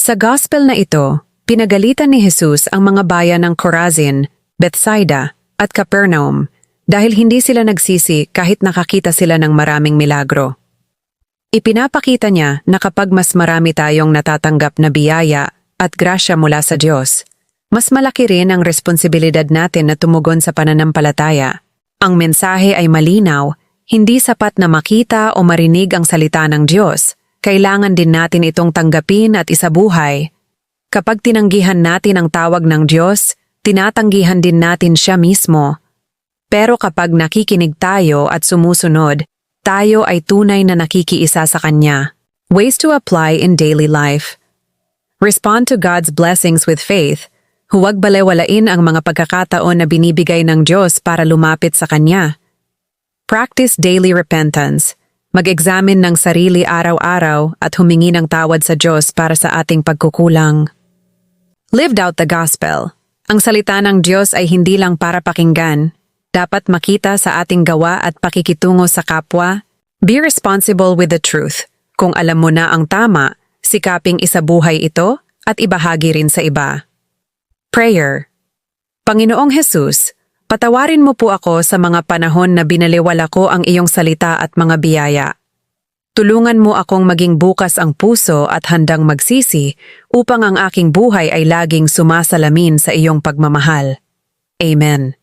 Sa gospel na ito, pinagalitan ni Jesus ang mga bayan ng Chorazin, Bethsaida, at Capernaum dahil hindi sila nagsisi kahit nakakita sila ng maraming milagro. Ipinapakita niya na kapag mas marami tayong natatanggap na biyaya at grasya mula sa Diyos, mas malaki rin ang responsibilidad natin na tumugon sa pananampalataya. Ang mensahe ay malinaw, hindi sapat na makita o marinig ang salita ng Diyos. Kailangan din natin itong tanggapin at isabuhay. Kapag tinanggihan natin ang tawag ng Diyos, tinatanggihan din natin siya mismo. Pero kapag nakikinig tayo at sumusunod, tayo ay tunay na nakikiisa sa Kanya. Ways to apply in daily life. Respond to God's blessings with faith. Huwag balewalain ang mga pagkakataon na binibigay ng Diyos para lumapit sa Kanya. Practice daily repentance. Mag-examine ng sarili araw-araw at humingi ng tawad sa Diyos para sa ating pagkukulang. Lived out the gospel. Ang salita ng Diyos ay hindi lang para pakinggan. Dapat makita sa ating gawa at pakikitungo sa kapwa. Be responsible with the truth. Kung alam mo na ang tama, sikaping isabuhay ito at ibahagi rin sa iba. Prayer. Panginoong Jesus, patawarin mo po ako sa mga panahon na binaliwala ko ang iyong salita at mga biyaya. Tulungan mo akong maging bukas ang puso at handang magsisi upang ang aking buhay ay laging sumasalamin sa iyong pagmamahal. Amen.